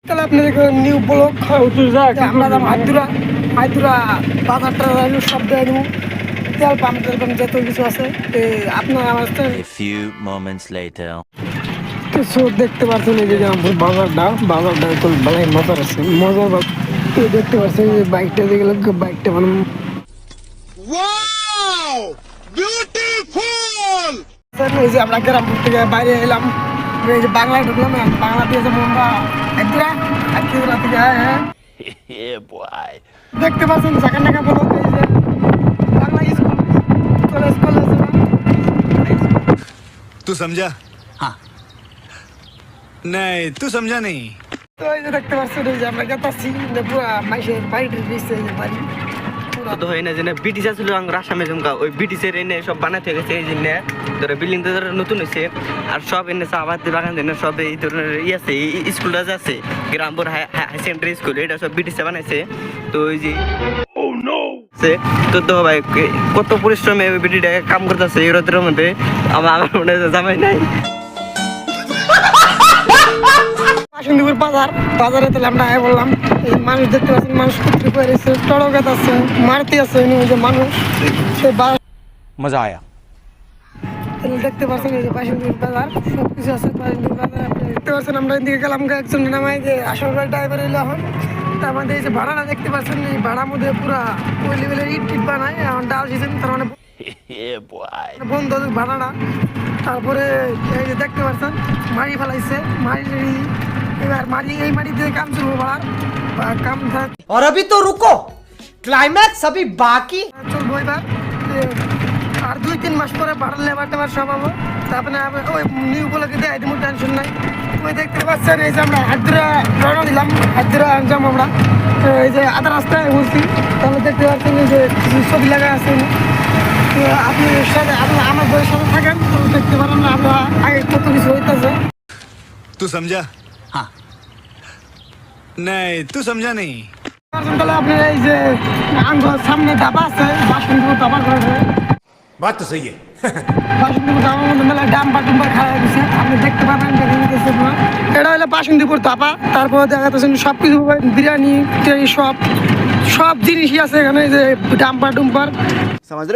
তাহলে আপনাদের new blog আমরা হাইদুরা হাইদুরা বাজারটা সব দেয় দেবো তেল পাম্প যত কিছু আছে আপনার আমার A few moments later. কিছু দেখতে পাচ্ছেন এই যে আমার বাজারটা তো ভালোই মজার আছে মজার দেখতে পাচ্ছেন যে বাইকটা দেখে বাইকটা মানে এই যে আমরা গ্রামপুর থেকে বাইরে এলাম এই যে বাংলায় ঢুকলাম বাংলা দিয়ে যাবো আমরা হাইদুরা হাইদুরা থেকে হ্যাঁ Yeah, boy. দেখতে পাচ্ছেন জায়গা টাকা বলো এই যে বাংলা স্কুল স্কুল আছে না तू समझा हाँ नहीं तू समझा नहीं তো এই যে দেখতে পাচ্ছেন এই যে আমরা গেতাছি পুরা মাইসের বাড়িটির দিচ্ছে এই যে বাড়ি তো হয় না যে ব্রিটিশ আসলে আসামে জমকা ওই ব্রিটিশের এনে সব বানাতে হয়ে গেছে এই জন্য ধরো বিল্ডিং তো নতুন হয়েছে আর সব এনে আবাদ বাগান দেন সব এই ধরনের আছে স্কুলটা যে আছে গ্রামপুর হাই সেকেন্ডারি স্কুল এটা সব ব্রিটিশে বানাইছে তো ওই যে তো তো ভাই কত পরিশ্রমে ওই ব্রিটিশটা কাম করতেছে এই রোদের মধ্যে আমার মনে হয় জামাই নাই বাসন্তীপুর বাজারে তাহলে আমরা বললাম এই মানুষ দেখতে পাচ্ছেন মানুষ কুত্রি করে টড়গাত আছে মারতি আছে ওই যে মানুষ मजा आया। তাহলে দেখতে পাচ্ছেন এই যে বাসন্তীপুর বাজার সব কিছু আছে বাসন্তীপুর বাজার আপনি দেখতে পাচ্ছেন আমরা এদিকে গেলাম একজন নামাই যে আসল ড্রাইভার এলো এখন তার মধ্যে এই যে ভাড়াটা দেখতে পাচ্ছেন এই ভাড়ার মধ্যে পুরা ওই লেভেলের ইট বানায় এখন ডাল সিজন তার মানে Yeah, boy. বন্ধ ভাড়াটা তারপরে এই যে দেখতে পাচ্ছেন মাড়ি ফেলাইছে এবার এই মাটি দিয়ে কাম চলবো ভাড়ার কাম और अभी तो रुको, क्लाइमैक्स अभी बाकी। চলবো এবার আর 2-3 মাস পরে ভাড়ার লেবার টেবার সব হবো তারপরে ওই নিউ বলে দেয় তেমন টেনশন নাই ওই দেখতে পাচ্ছেন এই যে আমরা হায়দ্রা রওনা দিলাম হায়দ্রা যাম আমরা এই যে আধা রাস্তায় বলছি তাহলে দেখতে পাচ্ছেন এই যে ছবি লাগা আছে আপনি সাথে আপনার আমার বইয়ের সাথে থাকেন তো দেখতে পারেন না আমরা আগে কত কিছু হইতেছে तू समझा हाँ नहीं तू समझा नहीं তাহলে আপনার এই যে আঙ্গুর সামনে ধাবা আছে বাসন্তীপুর ধাবা করে बात तो सही है। বাসন্তীপুর ধাবার মধ্যে মেলা ডাম্পার খাওয়া গেছে আপনি দেখতে পাবেন এটা হলো বাসন্তীপুর ধাবা তারপরে দেখা যাচ্ছে সব কিছু বিরিয়ানি সব সব জিনিসই আছে এখানে যে ডাম্পার समझ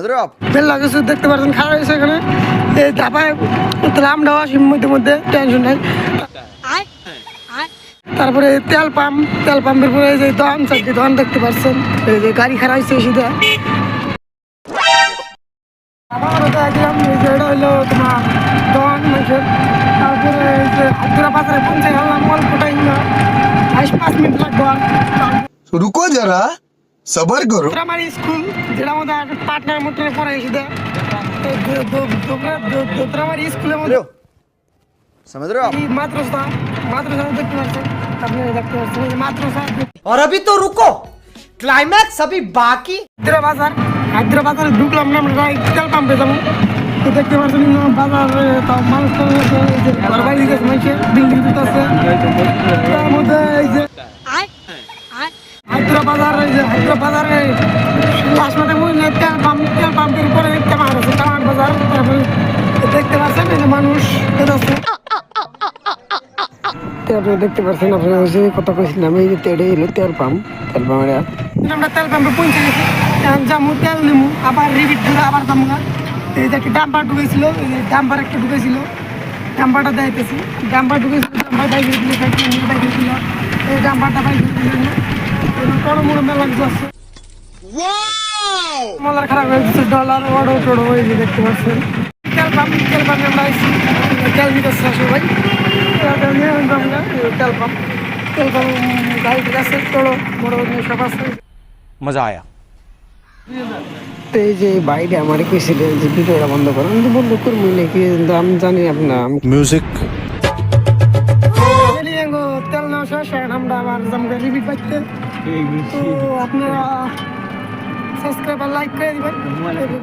रहे हो आप? বেলা কিছু দেখতে পাচ্ছেন খাওয়া হয়েছে এখানে এই ধাবায় তাহলে আমরাও আসি মধ্যে টেনশন নাই তারপরে তেল পাম্পের পরে এই যে দোকান দেখতে পাচ্ছেন এই যে গাড়ি খারাপ হয়েছে সিধা দেখলাম এই যে এটা হইলো তোমার দোকান মাসের তারপরে এই যে হাতুরা বাজারে পৌঁছে গেলাম অল্প টাইম না 5 মিনিট লাগবে रुको जरा सबर करो আমার স্কুল যেটা আমাদের পার্টনার মোটরে পড়ে সিধা আমার স্কুলের মধ্যে समझ रहे हो आप? মাদ্রাসা দেখতে পাচ্ছেন আপনি দেখতে পাচ্ছেন মাদ্রাসা और अभी तो रुको, क्लाइमैक्स अभी बाकी। হায়দ্রাবাজারে ঢুকলাম না আমরা তেল পাম্পে যাবো তো দেখতে পাচ্ছেন বাজার তাও মানুষ ঘর বাইরে গেছে মানুষের বিল্ডিং আছে তার মধ্যে এই যে হায়দ্রাবাজারে লাস্ট মাঠে তেল পাম্পের উপরে কামার আছে কামার বাজার তারপরে দেখতে পাচ্ছেন এই যে মানুষ আছে আপনি দেখতে পাচ্ছেন আপনার যে কথা কইছিলাম এই যে তেড়ে এলো তেল পাম্পের আমরা তেল পাম্পে পৌঁছে গেছি এখন যাবো তেল নেবো আবার রিপিট করে আবার যাবো না এই যে ডাম্পার ঢুকেছিল এই যে ডাম্পার একটা ঢুকেছিল ডাম্পারটা দেখাইতেছি ডাম্পার ঢুকেছিল ডাম্পার বাইক ছিল এই ডাম্পারটা বাইক বড় বড় মেলা কিছু আছে মলার খারাপ হয়ে গেছে ডলার টোড়ো হয়ে গেছে দেখতে পাচ্ছেন তেল পাম্পে আমরা আইসি তেল নিতেছে সবাই তেল পাম্প গাড়ি আছে টোড়ো বড় সব আছে मजा आया। এই যে বাইরে আমার কইছিল যে ভিডিওটা বন্ধ করো আমি বন্ধ করবো নাকি আমি জানি আপনার म्यूजिक তেল নেওয়া শেষ আমরা আবার জামগা রিপিট পাইতে তো আপনারা সাবস্ক্রাইব আর লাইক করে দিবেন